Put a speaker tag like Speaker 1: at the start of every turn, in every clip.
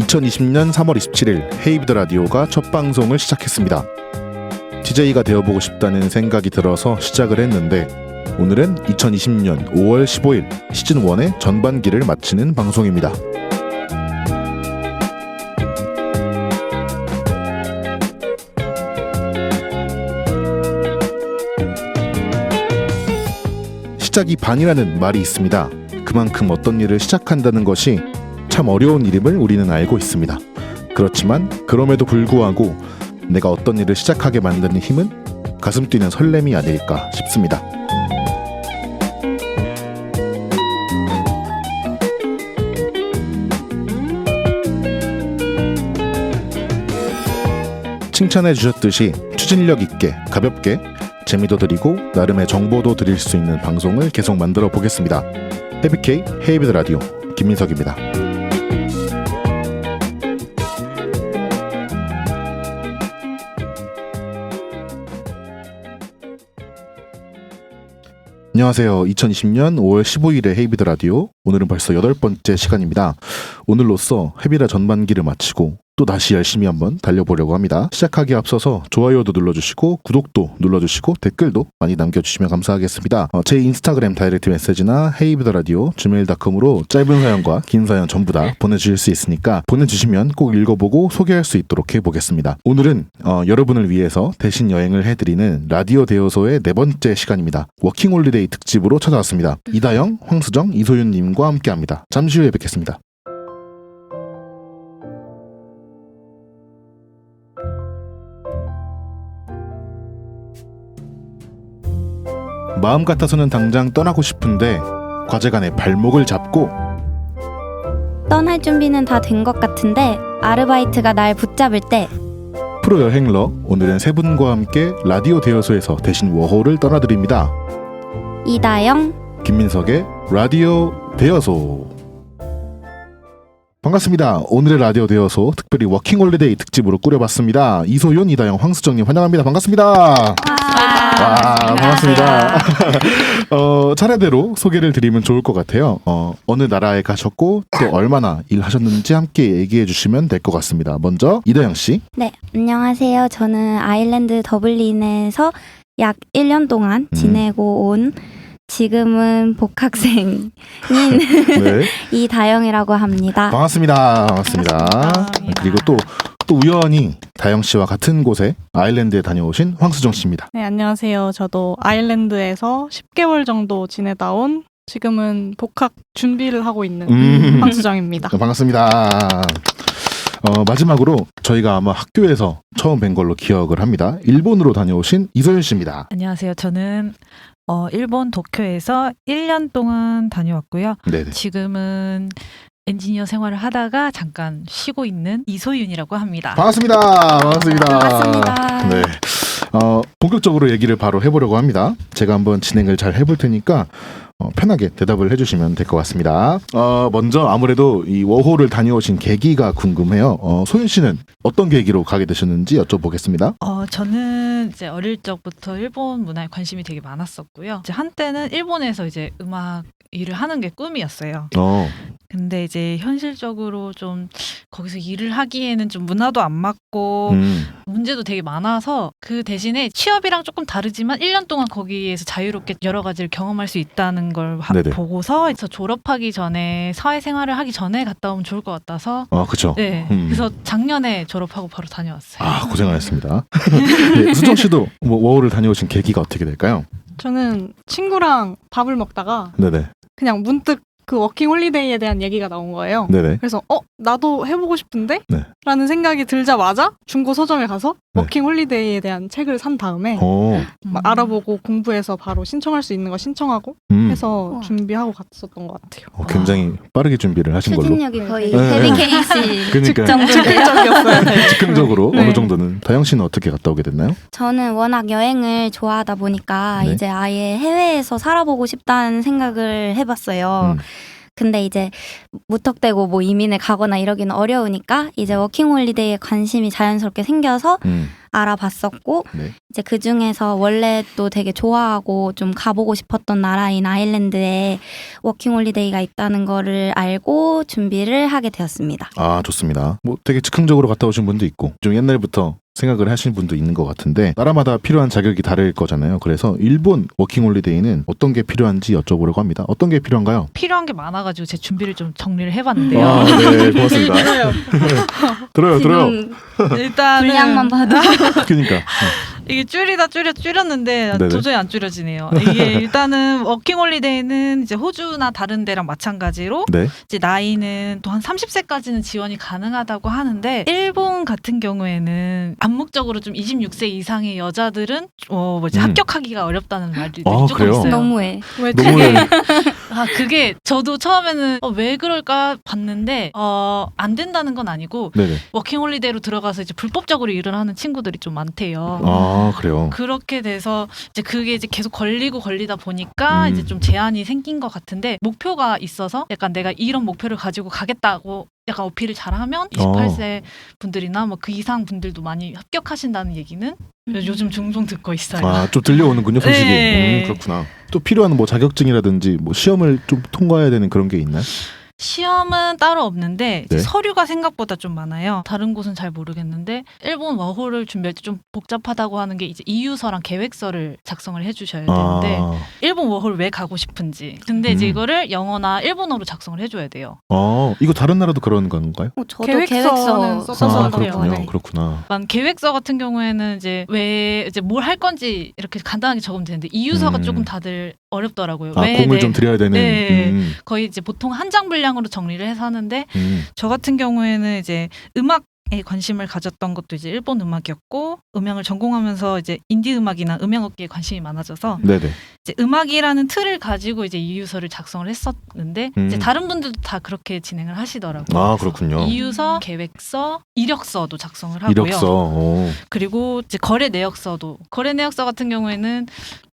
Speaker 1: 2020년 3월 27일 헤이비드 라디오가 첫 방송을 시작했습니다. DJ가 되어보고 싶다는 생각이 들어서 시작을 했는데 오늘은 2020년 5월 15일 시즌1의 전반기를 마치는 방송입니다. 시작이 반이라는 말이 있습니다. 그만큼 어떤 일을 시작한다는 것이 참 어려운 일임을 우리는 알고 있습니다. 그렇지만 그럼에도 불구하고 내가 어떤 일을 시작하게 만드는 힘은 가슴 뛰는 설렘이 아닐까 싶습니다. 칭찬해 주셨듯이 추진력 있게 가볍게 재미도 드리고 나름의 정보도 드릴 수 있는 방송을 계속 만들어 보겠습니다. 헤비케이 헤이비드 라디오 김민석입니다. 안녕하세요. 2020년 5월 15일의 헤이비드 라디오, 오늘은 벌써 8번째 시간입니다. 오늘로써 헤비라 전반기를 마치고 또 다시 열심히 한번 달려보려고 합니다. 시작하기에 앞서서 좋아요도 눌러주시고 구독도 눌러주시고 댓글도 많이 남겨주시면 감사하겠습니다. 제 인스타그램 다이렉트 메시지나 헤이비드 라디오 gmail.com으로 짧은 사연과 긴 사연 전부 다 보내주실 수 있으니까 보내주시면 꼭 읽어보고 소개할 수 있도록 해보겠습니다. 오늘은 여러분을 위해서 대신 여행을 해드리는 라디오 대여소의 4번째 시간입니다. 워킹홀리데이 특집으로 찾아왔습니다. 이다영, 황수정, 이소윤님과 함께합니다. 잠시 후에 뵙겠습니다. 마음 같아서는 당장 떠나고 싶은데 과제가 내 발목을 잡고
Speaker 2: 떠날 준비는 다 된 것 같은데 아르바이트가 날 붙잡을 때
Speaker 1: 프로 여행러, 오늘은 세 분과 함께 라디오 대여소에서 대신 워홀을 떠나드립니다.
Speaker 2: 이다영,
Speaker 1: 김민석의 라디오 대여소. 반갑습니다. 오늘의 라디오 대여소 특별히 워킹홀리데이 특집으로 꾸려봤습니다. 이소윤, 이다영, 황수정님 환영합니다. 반갑습니다. 와, 반갑습니다. 차례대로 소개를 드리면 좋을 것 같아요. 어느 나라에 가셨고 또 얼마나 일하셨는지 함께 얘기해 주시면 될 것 같습니다. 먼저 이다영 씨.
Speaker 2: 네, 안녕하세요. 저는 아일랜드 더블린에서 약 1년 동안 지내고 온 지금은 복학생인
Speaker 1: 네.
Speaker 2: 이다영이라고 합니다.
Speaker 1: 반갑습니다. 반갑습니다. 그리고 또 우연히 다영 씨와 같은 곳에 아일랜드에 다녀오신 황수정 씨입니다.
Speaker 3: 네, 안녕하세요. 저도 아일랜드에서 10개월 정도 지내다 온 지금은 복학 준비를 하고 있는 황수정입니다.
Speaker 1: 반갑습니다. 마지막으로 저희가 아마 학교에서 처음 뵌 걸로 기억을 합니다. 일본으로 다녀오신 이소윤 씨입니다.
Speaker 4: 안녕하세요. 저는 일본 도쿄에서 1년 동안 다녀왔고요.
Speaker 1: 네네.
Speaker 4: 지금은 엔지니어 생활을 하다가 잠깐 쉬고 있는 이소윤이라고 합니다.
Speaker 1: 반갑습니다. 반갑습니다.
Speaker 2: 반갑습니다.
Speaker 1: 네. 본격적으로 얘기를 바로 해보려고 합니다. 제가 한번 진행을 잘 해볼 테니까 편하게 대답을 해주시면 될 것 같습니다. 먼저 아무래도 이 워홀을 다녀오신 계기가 궁금해요. 소윤 씨는 어떤 계기로 가게 되셨는지 여쭤보겠습니다.
Speaker 4: 저는 이제 어릴 적부터 일본 문화에 관심이 되게 많았었고요. 이제 한때는 일본에서 이제 음악 일을 하는 게 꿈이었어요. 근데 이제 현실적으로 좀 거기서 일을 하기에는 좀 문화도 안 맞고 문제도 되게 많아서 그 대신에 취업이랑 조금 다르지만 1년 동안 거기에서 자유롭게 여러 가지를 경험할 수 있다는 걸 보고서 그래서 졸업하기 전에 사회생활을 하기 전에 갔다 오면 좋을 것 같아서
Speaker 1: 그렇죠.
Speaker 4: 네, 그래서 작년에 졸업하고 바로 다녀왔어요.
Speaker 1: 고생하셨습니다. 네, 수정 씨도 워홀을 다녀오신 계기가 어떻게 될까요?
Speaker 3: 저는 친구랑 밥을 먹다가
Speaker 1: 네네.
Speaker 3: 그냥 문득 그 워킹홀리데이에 대한 얘기가 나온 거예요.
Speaker 1: 네네.
Speaker 3: 그래서 나도 해보고 싶은데?
Speaker 1: 네.
Speaker 3: 라는 생각이 들자마자 중고 서점에 가서
Speaker 1: 네.
Speaker 3: 워킹홀리데이에 대한 책을 산 다음에 막 알아보고 공부해서 바로 신청할 수 있는 거 신청하고 해서 준비하고 갔었던 것 같아요.
Speaker 1: 굉장히 빠르게 준비를 하신 걸로.
Speaker 2: 추진력이 거의
Speaker 1: 네.
Speaker 2: 헤비케이시
Speaker 1: 그러니까
Speaker 3: 즉흥적이었어요.
Speaker 1: 즉흥적으로
Speaker 3: 네.
Speaker 1: 어느 정도는. 다영 씨는 어떻게 갔다 오게 됐나요?
Speaker 2: 저는 워낙 여행을 좋아하다 보니까
Speaker 1: 네.
Speaker 2: 이제 아예 해외에서 살아보고 싶다는 생각을 해봤어요. 근데 이제 무턱대고 뭐 이민을 가거나 이러기는 어려우니까 이제 워킹홀리데이에 관심이 자연스럽게 생겨서 알아봤었고
Speaker 1: 네.
Speaker 2: 이제 그 중에서 원래 또 되게 좋아하고 좀 가보고 싶었던 나라인 아일랜드에 워킹홀리데이가 있다는 거를 알고 준비를 하게 되었습니다.
Speaker 1: 아, 좋습니다. 뭐 되게 즉흥적으로 갔다 오신 분도 있고 좀 옛날부터 생각을 하신 분도 있는 것 같은데 나라마다 필요한 자격이 다를 거잖아요. 그래서 일본 워킹홀리데이는 어떤 게 필요한지 여쭤보려고 합니다. 어떤 게 필요한가요?
Speaker 4: 필요한 게 많아가지고 제 준비를 좀 정리를 해봤는데요.
Speaker 1: 아, 네, 고맙습니다. 들어요.
Speaker 2: 지금
Speaker 4: 일단은
Speaker 2: 분량만 봐도
Speaker 1: 그러니까
Speaker 4: 이게 줄였는데
Speaker 1: 네네.
Speaker 4: 도저히 안 줄여지네요. 이게 일단은 워킹홀리데이는 이제 호주나 다른 데랑 마찬가지로
Speaker 1: 네.
Speaker 4: 이제 나이는 또 한 30세까지는 지원이 가능하다고 하는데 일본 같은 경우에는 암묵적으로 좀 26세 이상의 여자들은 합격하기가 어렵다는 말들이
Speaker 1: 아,
Speaker 4: 조금
Speaker 1: 그래요?
Speaker 4: 있어요.
Speaker 2: 너무해.
Speaker 3: 왜
Speaker 1: 너무
Speaker 4: 그게 저도 처음에는 왜 그럴까 봤는데 안 된다는 건 아니고
Speaker 1: 네네.
Speaker 4: 워킹홀리데이로 들어가서 이제 불법적으로 일을 하는 친구들이 좀 많대요.
Speaker 1: 아, 그래요.
Speaker 4: 그렇게 돼서 이제 그게 이제 계속 걸리다 보니까 이제 좀 제한이 생긴 것 같은데 목표가 있어서 약간 내가 이런 목표를 가지고 가겠다고 약간 어필을 잘하면 28세 분들이나 뭐 그 이상 분들도 많이 합격하신다는 얘기는 요즘 종종 듣고 있어요.
Speaker 1: 아, 좀 들려오는군요, 소식이.
Speaker 4: 네.
Speaker 1: 그렇구나. 또 필요한 뭐 자격증이라든지 뭐 시험을 좀 통과해야 되는 그런 게 있나요?
Speaker 4: 시험은 따로 없는데 이제
Speaker 1: 네.
Speaker 4: 서류가 생각보다 좀 많아요. 다른 곳은 잘 모르겠는데 일본 워홀을 준비할 때 좀 복잡하다고 하는 게 이제 이유서랑 계획서를 작성을 해주셔야 되는데
Speaker 1: 아,
Speaker 4: 일본 워홀 왜 가고 싶은지. 근데 이제 이거를 영어나 일본어로 작성을 해줘야 돼요.
Speaker 1: 이거 다른 나라도 그런 건가요?
Speaker 2: 저도
Speaker 3: 계획서는
Speaker 2: 계획서
Speaker 3: 써서
Speaker 1: 아,
Speaker 3: 그래요.
Speaker 1: 그렇군요.
Speaker 2: 네.
Speaker 1: 그렇구나.
Speaker 4: 계획서 같은 경우에는 이제 뭘 할 건지 이렇게 간단하게 적으면 되는데 이유서가 조금 다들 어렵더라고요.
Speaker 1: 아, 공을 좀 드려야 되는.
Speaker 4: 네. 거의 이제 보통 한 장 분량으로 정리를 해서 하는데 저 같은 경우에는 이제 음악에 관심을 가졌던 것도 이제 일본 음악이었고 음향을 전공하면서 이제 인디 음악이나 음향업계에 관심이 많아져서
Speaker 1: 네네.
Speaker 4: 이제 음악이라는 틀을 가지고 이제 이유서를 작성을 했었는데 이제 다른 분들도 다 그렇게 진행을 하시더라고요.
Speaker 1: 아, 그렇군요.
Speaker 4: 이유서, 계획서, 이력서도 작성을 하고요.
Speaker 1: 이력서.
Speaker 4: 그리고 이제 거래 내역서 같은 경우에는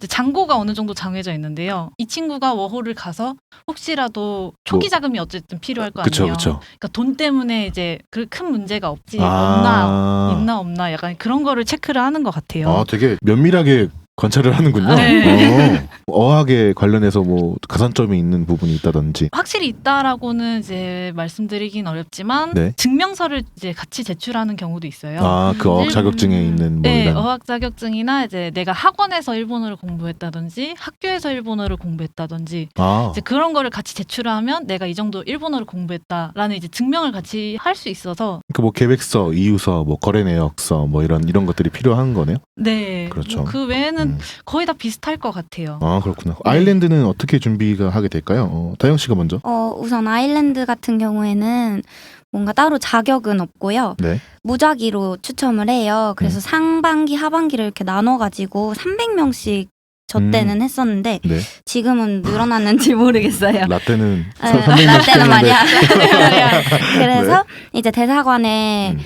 Speaker 4: 이제 잔고가 어느 정도 정해져 있는데요. 이 친구가 워홀을 가서 혹시라도 초기 자금이 어쨌든 필요할 거 아니에요.
Speaker 1: 그쵸.
Speaker 4: 그러니까 돈 때문에 이제 그 큰 문제가 없지
Speaker 1: 아.
Speaker 4: 없나 약간 그런 거를 체크를 하는 것 같아요.
Speaker 1: 아, 되게 면밀하게 관찰을 하는군요.
Speaker 4: 네.
Speaker 1: 어학에 관련해서 뭐 가산점이 있는 부분이 있다든지.
Speaker 4: 확실히 있다라고는 이제 말씀드리긴 어렵지만
Speaker 1: 네.
Speaker 4: 증명서를 이제 같이 제출하는 경우도 있어요.
Speaker 1: 아, 그 어학 자격증에 있는 뭐
Speaker 4: 네,
Speaker 1: 이런.
Speaker 4: 어학 자격증이나 이제 내가 학원에서 일본어를 공부했다든지 학교에서 일본어를 공부했다든지
Speaker 1: 아,
Speaker 4: 이제 그런 거를 같이 제출하면 내가 이 정도 일본어를 공부했다라는 이제 증명을 같이 할 수 있어서
Speaker 1: 그 뭐 계획서, 이유서, 뭐 거래 내역서 뭐 이런 것들이 필요한 거네요.
Speaker 4: 네,
Speaker 1: 그렇죠.
Speaker 4: 그 외에는 거의 다 비슷할 것 같아요.
Speaker 1: 아, 그렇구나.
Speaker 4: 네.
Speaker 1: 아일랜드는 어떻게 준비가 하게 될까요? 다영 씨가 먼저.
Speaker 2: 우선 아일랜드 같은 경우에는 뭔가 따로 자격은 없고요.
Speaker 1: 네.
Speaker 2: 무작위로 추첨을 해요. 그래서 상반기, 하반기를 이렇게 나눠가지고 300명씩 저 때는 했었는데
Speaker 1: 네.
Speaker 2: 지금은 늘어났는지 모르겠어요.
Speaker 1: 라떼는
Speaker 2: 네,
Speaker 1: 300명
Speaker 2: 라떼는 말이야. 그래서 이제 대사관에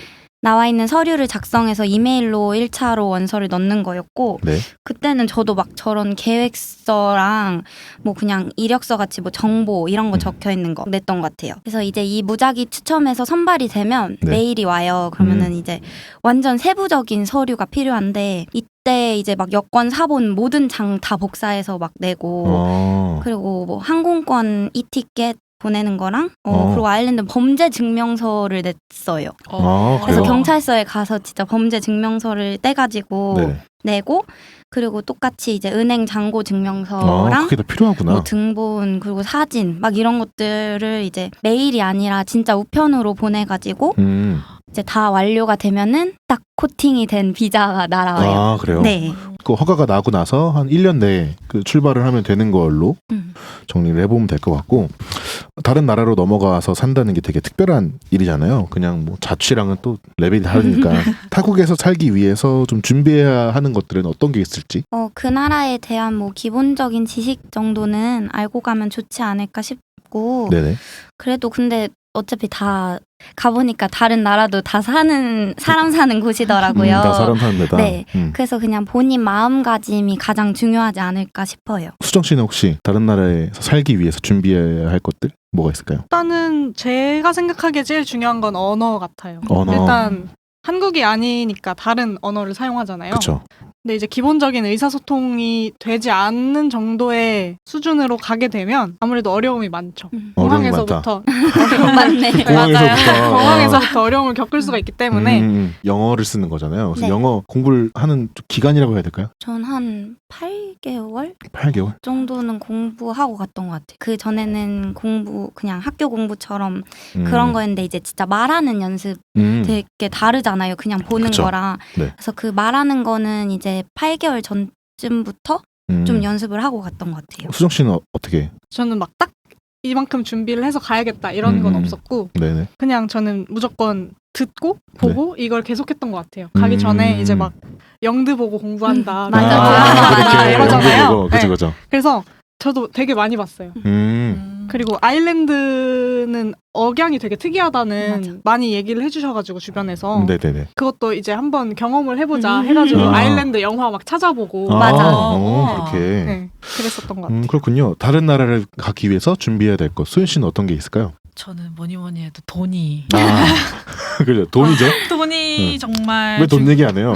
Speaker 2: 나와 있는 서류를 작성해서 이메일로 1차로 원서를 넣는 거였고
Speaker 1: 네.
Speaker 2: 그때는 저도 막 저런 계획서랑 뭐 그냥 이력서 같이 뭐 정보 이런 거 적혀 있는 거 냈던 것 같아요. 그래서 이제 이 무작위 추첨에서 선발이 되면
Speaker 1: 네.
Speaker 2: 메일이 와요. 그러면은 이제 완전 세부적인 서류가 필요한데 이때 이제 막 여권, 사본 모든 장 다 복사해서 막 내고 그리고 뭐 항공권 이티켓 보내는 거랑 그리고 아일랜드 범죄 증명서를 냈어요. 그래서
Speaker 1: 그래요?
Speaker 2: 경찰서에 가서 진짜 범죄 증명서를 떼가지고
Speaker 1: 네.
Speaker 2: 내고 그리고 똑같이 이제 은행 잔고 증명서랑
Speaker 1: 그게 다 필요하구나.
Speaker 2: 뭐 등본 그리고 사진 막 이런 것들을 이제 메일이 아니라 진짜 우편으로 보내가지고 이제 다 완료가 되면은 딱 코팅이 된 비자가 날아와요.
Speaker 1: 아, 그래요?
Speaker 2: 네.
Speaker 1: 그 허가가 나고 나서 한 1년 내에 그 출발을 하면 되는 걸로 정리를 해보면 될 것 같고 다른 나라로 넘어가서 산다는 게 되게 특별한 일이잖아요. 그냥 뭐 자취랑은 또 레벨이 다르니까 타국에서 살기 위해서 좀 준비해야 하는 것들은 어떤 게 있을지?
Speaker 2: 그 나라에 대한 뭐 기본적인 지식 정도는 알고 가면 좋지 않을까 싶고
Speaker 1: 네네.
Speaker 2: 그래도 근데 어차피 다 가보니까 다른 나라도 다 사는 곳이더라고요.
Speaker 1: 다 사람 사는 데다.
Speaker 2: 네. 그래서 그냥 본인 마음가짐이 가장 중요하지 않을까 싶어요.
Speaker 1: 수정 씨는 혹시 다른 나라에서 살기 위해서 준비해야 할 것들 뭐가 있을까요?
Speaker 3: 일단은 제가 생각하기에 제일 중요한 건 언어 같아요.
Speaker 1: 언어.
Speaker 3: 일단 한국이 아니니까 다른 언어를 사용하잖아요.
Speaker 1: 그렇죠.
Speaker 3: 근데 이제 기본적인 의사소통이 되지 않는 정도의 수준으로 가게 되면 아무래도 어려움이 많죠.
Speaker 1: 어려움이 많다.
Speaker 3: 공항에서부터
Speaker 2: 맞네.
Speaker 3: 공항에서부터 어려움을 겪을 수가 있기 때문에
Speaker 1: 영어를 쓰는 거잖아요. 그래서
Speaker 2: 네.
Speaker 1: 영어 공부를 하는 기간이라고 해야 될까요?
Speaker 2: 전 한 8개월
Speaker 1: 8개월?
Speaker 2: 정도는 공부하고 갔던 것 같아요. 그 전에는 그냥 학교 공부처럼 그런 거였는데 이제 진짜 말하는 연습 되게 다르잖아요. 그냥 보는
Speaker 1: 그쵸.
Speaker 2: 거랑.
Speaker 1: 네.
Speaker 2: 그래서 그 말하는 거는 이제 8개월 전쯤부터 좀 연습을 하고 갔던 것 같아요.
Speaker 1: 수정 씨는 어떻게?
Speaker 3: 저는 막 딱 이만큼 준비를 해서 가야겠다 이런 건 없었고
Speaker 1: 네네.
Speaker 3: 그냥 저는 무조건 듣고 보고 이걸 계속했던 것 같아요. 가기 전에 이제 막 영드 보고 공부한다.
Speaker 2: 맞아.
Speaker 3: 드라마 이러잖아요.
Speaker 1: 그죠,
Speaker 3: 네.
Speaker 1: 그죠.
Speaker 3: 그래서 저도 되게 많이 봤어요. 그리고 아일랜드는 억양이 되게 특이하다는
Speaker 2: 맞아.
Speaker 3: 많이 얘기를 해주셔가지고 주변에서
Speaker 1: 네네네.
Speaker 3: 그것도 이제 한번 경험을 해보자 해가지고 아일랜드 영화 막 찾아보고
Speaker 2: 맞아.
Speaker 1: 그렇게.
Speaker 3: 네, 그랬었던 것 같아요.
Speaker 1: 그렇군요. 다른 나라를 가기 위해서 준비해야 될 것. 소연 씨는 어떤 게 있을까요?
Speaker 4: 저는 뭐니 해도 돈이.
Speaker 1: 그죠. 돈이죠.
Speaker 4: 돈이 정말.
Speaker 1: 왜 돈 얘기 안 해요?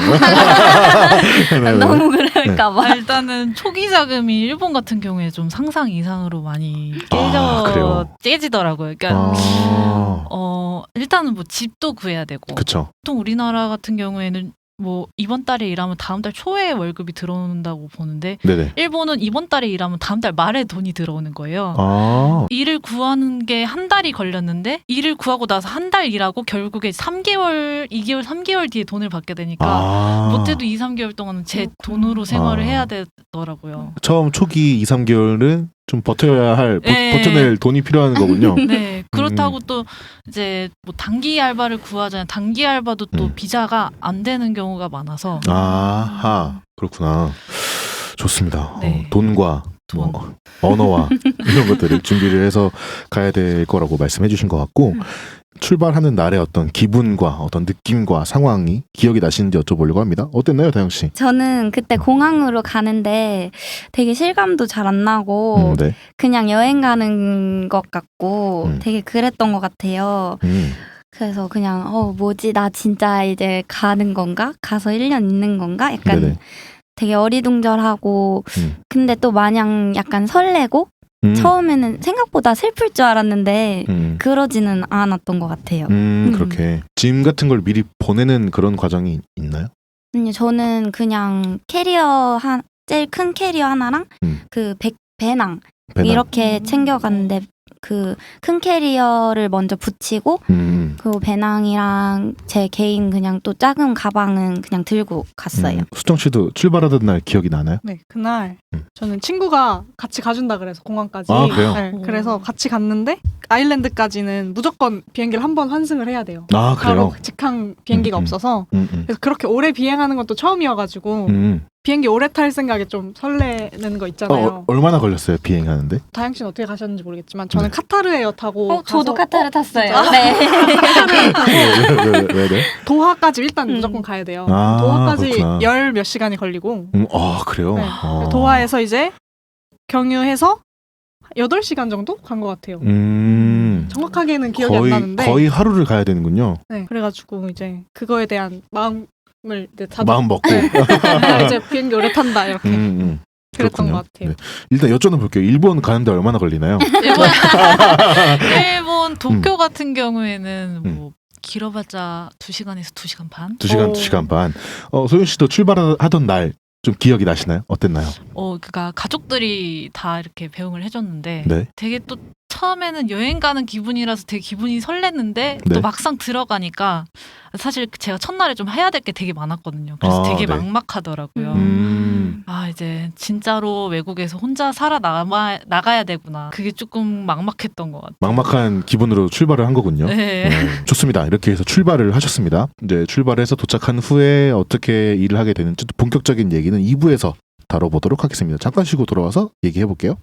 Speaker 1: 네.
Speaker 2: 너무 그럴까봐.
Speaker 4: 일단은 초기 자금이 일본 같은 경우에 좀 상상 이상으로 많이
Speaker 1: 그래요?
Speaker 4: 깨지더라고요. 그러니까 일단은 뭐 집도 구해야 되고.
Speaker 1: 그렇죠.
Speaker 4: 보통 우리나라 같은 경우에는 뭐 이번 달에 일하면 다음 달 초에 월급이 들어온다고 보는데
Speaker 1: 네네.
Speaker 4: 일본은 이번 달에 일하면 다음 달 말에 돈이 들어오는 거예요. 일을 구하는 게 한 달이 걸렸는데 일을 구하고 나서 한 달 일하고 결국에 3개월, 2개월, 3개월 뒤에 돈을 받게 되니까 못해도 2, 3개월 동안은 제 돈으로 생활을 해야 되더라고요.
Speaker 1: 처음 초기 2, 3개월은 좀 버텨야 할
Speaker 4: 네.
Speaker 1: 버텨낼 돈이 필요한 거군요.
Speaker 4: 네, 그렇다고 또 이제 뭐 단기 알바를 구하잖아요. 단기 알바도 또 비자가 안 되는 경우가 많아서.
Speaker 1: 아하, 그렇구나. 좋습니다.
Speaker 4: 네.
Speaker 1: 돈과
Speaker 4: 돈.
Speaker 1: 뭐 언어와 이런 것들을 준비를 해서 가야 될 거라고 말씀해 주신 것 같고 출발하는 날의 어떤 기분과 어떤 느낌과 상황이 기억이 나시는지 여쭤보려고 합니다. 어땠나요, 다영 씨?
Speaker 2: 저는 그때 공항으로 가는데 되게 실감도 잘 안 나고
Speaker 1: 네.
Speaker 2: 그냥 여행 가는 것 같고 되게 그랬던 것 같아요. 그래서 그냥 뭐지 나 진짜 이제 가는 건가? 가서 1년 있는 건가? 약간
Speaker 1: 네네.
Speaker 2: 되게 어리둥절하고 근데 또 마냥 약간 설레고 처음에는 생각보다 슬플 줄 알았는데 그러지는 않았던 것 같아요.
Speaker 1: 그렇게 짐 같은 걸 미리 보내는 그런 과정이 있나요?
Speaker 2: 아니, 저는 그냥 제일 큰 캐리어 하나랑 그 배낭 이렇게 챙겨갔는데 그 큰 캐리어를 먼저 붙이고 그리고 배낭이랑 제 개인 그냥 또 작은 가방은 그냥 들고 갔어요.
Speaker 1: 수정 씨도 출발하던 날 기억이 나나요?
Speaker 3: 네, 그날 저는 친구가 같이 가준다 그래서 공항까지.
Speaker 1: 아, 그래요?
Speaker 3: 네, 그래서 같이 갔는데 아일랜드까지는 무조건 비행기를 한 번 환승을 해야 돼요.
Speaker 1: 아, 그래요?
Speaker 3: 바로 직항 비행기가 없어서 그래서 그렇게 오래 비행하는 것도 처음이어가지고 비행기 오래 탈 생각에 좀 설레는 거 있잖아요.
Speaker 1: 얼마나 걸렸어요, 비행하는데?
Speaker 3: 다영 씨는 어떻게 가셨는지 모르겠지만 저는 카타르 에어 타고
Speaker 2: 저도
Speaker 3: 가서
Speaker 2: 카타르 탔어요. 네.
Speaker 1: 왜?
Speaker 3: 도하까지 일단 무조건 가야 돼요.
Speaker 1: 아,
Speaker 3: 도하까지
Speaker 1: 그렇구나.
Speaker 3: 10 몇 시간이 걸리고
Speaker 1: 그래요?
Speaker 3: 네. 도하에서 이제 경유해서 8시간 정도 간 것 같아요. 정확하게는 기억이 안 나는데
Speaker 1: 거의 하루를 가야 되는군요.
Speaker 3: 네, 그래가지고 이제 그거에 대한 마음을 이제
Speaker 1: 마음 먹고.
Speaker 3: 내가 이제 비행기 오래 탄다 이렇게 그랬던
Speaker 1: 그렇군요.
Speaker 3: 것 같아요.
Speaker 1: 네. 일단 여쭤는 볼게요. 일본 가는데 얼마나 걸리나요?
Speaker 4: 일본 도쿄 같은 경우에는 뭐 길어봤자 2시간에서 2시간 반?
Speaker 1: 2시간 반. 소연 씨도 출발하던 날 좀 기억이 나시나요? 어땠나요?
Speaker 4: 그러니까 가족들이 다 이렇게 배웅을 해줬는데
Speaker 1: 네.
Speaker 4: 되게 또 처음에는 여행 가는 기분이라서 되게 기분이 설렜는데
Speaker 1: 네.
Speaker 4: 또 막상 들어가니까 사실 제가 첫날에 좀 해야 될 게 되게 많았거든요. 그래서 되게
Speaker 1: 네.
Speaker 4: 막막하더라고요. 이제 진짜로 외국에서 혼자 나가야 되구나. 그게 조금 막막했던 것 같아요.
Speaker 1: 막막한 기분으로 출발을 한 거군요.
Speaker 4: 네.
Speaker 1: 좋습니다. 이렇게 해서 출발을 하셨습니다. 이제 출발해서 도착한 후에 어떻게 일을 하게 되는지 본격적인 얘기는 2부에서 다뤄보도록 하겠습니다. 잠깐 쉬고 돌아와서 얘기해 볼게요.